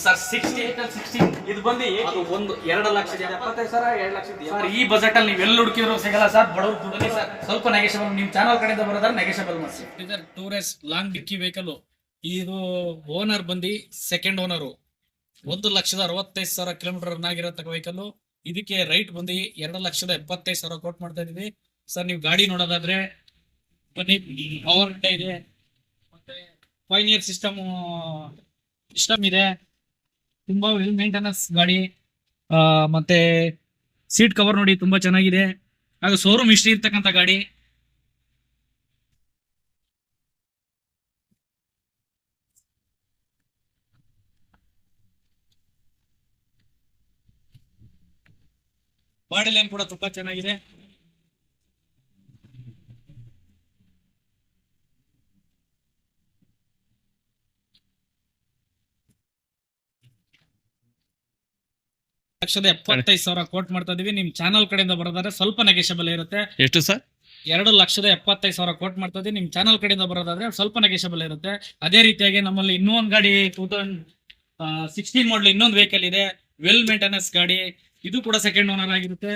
Sir 16 ಇದು ಬಂದು ಅದು ಒಂದು 2,75,000 ಸರ್. ಈ ಬಜೆಟ್ ಅಲ್ಲಿ ನೀವು ಎಲ್ಲಿ ಹುಡುಕಿದ್ರು ಸಿಗಲ್ಲ ಸರ್. ಬಡವರು ದುಡ್ಡು ಸರ್. ಸ್ವಲ್ಪ ನೆಗೆಷಬಲ್. ನಿಮ್ ಚಾನಲ್ ಕಡೆಯಿಂದ ಬರೋದಾದ್ರೆ ನೆಗೆಷಬಲ್ ಮಾಡಿಸಿ. ಇದರ್ ಟೂರೆಸ್ ಲಾಂಗ್ ಡಿಕ್ಕಿ ವೆಹಿಕಲ್. ಇದು ಓನರ್ ಬಂದು ಸೆಕೆಂಡ್ ಓನರು. 1,65,000 ಕಿಲೋಮೀಟರ್ ರನ್ ಆಗಿರತಕ್ಕ ವೆಹಿಕಲ್. ಇದಕ್ಕೆ ರೈಟ್ ಬಂದು 2,75,000 ಕೋಟ್ ಮಾಡ್ತಾ ಇದೀವಿ ಸರ್. ನೀವು ಗಾಡಿ ನೋಡೋದಾದ್ರೆ ಬನ್ನಿ, ಪವರ್ ಇದೆ, ಮತ್ತೆ 5 ಇಯರ್ ಸಿಸ್ಟಮ್ ಇದೆ. ತುಂಬಾ ವೆಲ್ ಮೇಂಟೆನೆನ್ಸ್ ಗಾಡಿ. ಮತ್ತೆ ಸೀಟ್ ಕವರ್ ನೋಡಿ ತುಂಬಾ ಚೆನ್ನಾಗಿದೆ. ಹಾಗೂ ಶೋರೂಮ್ ಹಿಸ್ಟ್ರಿ ಇರ್ತಕ್ಕಂಥ ಗಾಡಿ. ಬಾಡಿ ಲೈನ್ ಕೂಡ ತುಂಬಾ ಚೆನ್ನಾಗಿದೆ. $1,75,000 ಕೋಟ್ ಮಾಡ್ತಾ ಇದೀವಿ. ನಿಮ್ ಚಾನಲ್ ಕಡೆಯಿಂದ ಬರೋದಾದ್ರೆ ಸ್ವಲ್ಪ ನೆಗೆಷಬಲ್ ಇರುತ್ತೆ. ಎಷ್ಟು ಸರ್? 2,75,000 ಕೋಟ್ ಮಾಡ್ತಾ ಇದೀವಿ. ನಿಮ್ ಚಾನಲ್ ಕಡೆಯಿಂದ ಬರೋದಾದ್ರೆ ಸ್ವಲ್ಪ ನೆಗೆಷಬಲ್ ಇರುತ್ತೆ. ಅದೇ ರೀತಿಯಾಗಿ ನಮ್ಮಲ್ಲಿ ಇನ್ನೊಂದು ಗಾಡಿ 2016 ಮಾಡಲ್ ಇನ್ನೊಂದು ವೆಹಿಕಲ್ ಇದೆ. ವೆಲ್ ಮೇಂಟೆನೆನ್ಸ್ ಗಾಡಿ. ಇದು ಕೂಡ ಸೆಕೆಂಡ್ ಓನರ್ ಆಗಿರುತ್ತೆ.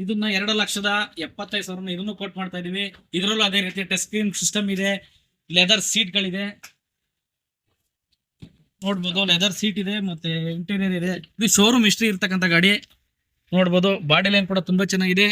ಇದನ್ನ 2,75,000 ಇದನ್ನು ಕೋಟ್ ಮಾಡ್ತಾ ಇದೀವಿ. ಇದರಲ್ಲೂ ಅದೇ ರೀತಿ ಟಚ್ ಸ್ಕ್ರೀನ್ ಸಿಸ್ಟಮ್ ಇದೆ. ಲೆದರ್ ಸೀಟ್ ಗಳಿದೆ ನೋಡ್ಬೋದು. ಲೆದರ್ ಸೀಟ್ ಇದೆ, ಮತ್ತೆ ಇಂಟೀರಿಯರ್ ಇದೆ. ಇದು ಶೋರೂಮ್ ಹಿಸ್ಟ್ರಿ ಇರ್ತಕ್ಕಂಥ ಗಾಡಿ ನೋಡ್ಬೋದು. ಬಾಡಿ ಲೈನ್ ಕೂಡ ತುಂಬಾ ಚೆನ್ನಾಗಿದೆ.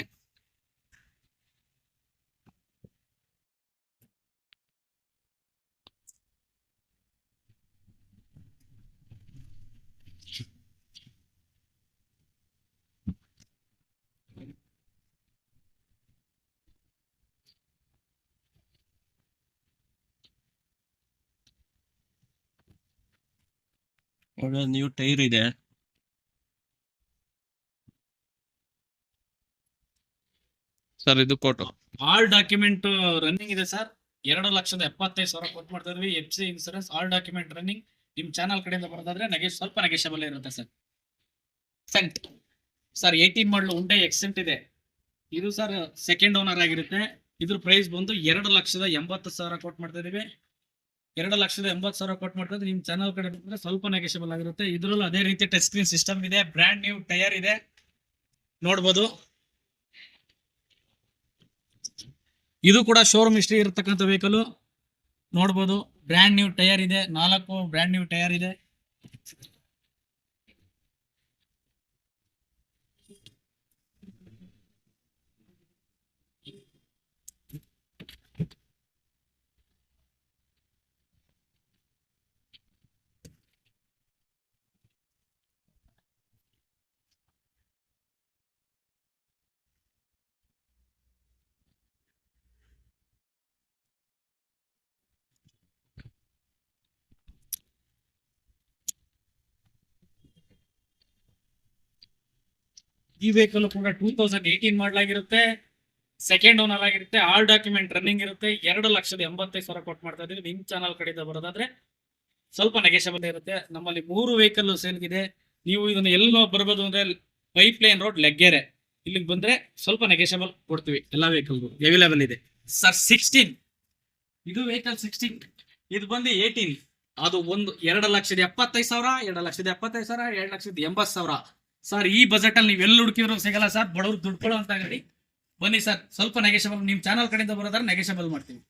ಒಳ್ಳೆ ನ್ಯೂ ಟೈರ್ ಇದೆ ಸರ್. ಇದು ಕೋಟು ಆಲ್ ಡಾಕ್ಯುಮೆಂಟ್ ರನ್ನಿಂಗ್ ಇದೆ ಸರ್. 2,75,000 ಕೊಟ್ಟು ಮಾಡ್ತಾ ಇದ್ವಿ. FC insurance all document running. ನಿಮ್ ಚಾನಲ್ ಕಡೆಯಿಂದ ಬರೋದಾದ್ರೆ ಸ್ವಲ್ಪ ನೆಗೆಷಬಲ್ ಇರುತ್ತೆ ಸರ್. ಎಕ್ಸೆಂಟ್ ಸರ್ 18 ಮಾಡಲ್ ಉಂಡೆ ಎಕ್ಸೆಂಟ್ ಇದೆ. ಇದು ಸರ್ ಸೆಕೆಂಡ್ ಓನರ್ ಆಗಿರುತ್ತೆ. ಇದ್ರ ಪ್ರೈಸ್ ಬಂದು 2,80,000 ಕೋಟ್ ಮಾಡ್ತಾ ಇದೀವಿ. 2,80,000 ಕೋಟ್ ಮಾಡ್ತಾ ಇದ್ರೆ ನಿಮ್ ಚಾನಲ್ ಕಡೆ ಬಂದ್ರೆ ಸ್ವಲ್ಪ ನೆಗೆಷಬಲ್ ಆಗಿರುತ್ತೆ. ಇದ್ರಲ್ಲೂ ಅದೇ ರೀತಿ ಟಚ್ ಸ್ಕ್ರೀನ್ ಸಿಸ್ಟಮ್ ಇದೆ. ಬ್ರ್ಯಾಂಡ್ ನ್ಯೂ ಟೈರ್ ಇದೆ ನೋಡ್ಬೋದು. ಇದು ಕೂಡ ಶೋರೂಮ್ ಹಿಸ್ಟ್ರಿ ಇರತಕ್ಕಂಥ ವೆಹಿಕಲ್ ನೋಡ್ಬೋದು. ಬ್ರ್ಯಾಂಡ್ ನ್ಯೂ ಟೈರ್ ಇದೆ. 4 ಬ್ರ್ಯಾಂಡ್ ನ್ಯೂ ಟೈರ್ ಇದೆ. ಈ ವೆಹಿಕಲ್ ಕೂಡ 2018 ಮಾಡಲಾಗಿರುತ್ತೆ. ಸೆಕೆಂಡ್ ಓನರ್ ಆಗಿರುತ್ತೆ. ಆಲ್ ಡಾಕ್ಯುಮೆಂಟ್ ರನ್ನಿಂಗ್ ಇರುತ್ತೆ. 2,80,000 ಕೋಟ್ ಮಾಡ್ತಾ ಇದೀವಿ. ನಿಮ್ ಚಾನಲ್ ಕಡೆಯಿಂದ ಬರೋದಾದ್ರೆ ಸ್ವಲ್ಪ ನೆಗೆಷಬಲ್ ಇರುತ್ತೆ. ನಮ್ಮಲ್ಲಿ 3 ವೆಹಿಕಲ್ ಸೇಲ್ಗಿದೆ. ನೀವು ಇದನ್ನ ಎಲ್ಲಿ ಬರ್ಬೋದು ಅಂದ್ರೆ ಪೈಪ್ ಲೈನ್ ರೋಡ್ ಲೆಗ್ಗೆರೆ ಇಲ್ಲಿಗೆ ಬಂದ್ರೆ ಸ್ವಲ್ಪ ನೆಗೆಷಬಲ್ ಕೊಡ್ತೀವಿ. ಎಲ್ಲಾ ವೆಹಿಕಲ್ ಅವೈಲೇಬಲ್ ಇದೆ ಸರ್. 16 ಇದು ವೆಹಿಕಲ್ 16. ಇದು ಬಂದು 18. ಅದು ಒಂದು 2,75,000 2,75,000 2,80,000 ಸರ್. ಈ ಬಜೆಟ್ ಅಲ್ಲಿ ನೀವು ಎಲ್ಲಿ ಹುಡುಕಿದ್ರು ಸಿಗಲ್ಲ ಸರ್. ಬಡವರು ದುಡ್ಡು ಕೊಡುವಂತ ಗಾಡಿ. ಬನ್ನಿ ಸರ್, ಸ್ವಲ್ಪ ನೆಗೆಷಬಲ್. ನಿಮ್ ಚಾನಲ್ ಕಡೆಯಿಂದ ಬರೋದಾದ್ರೆ ನೆಗೆಷಬಲ್ ಮಾಡ್ತೀವಿ.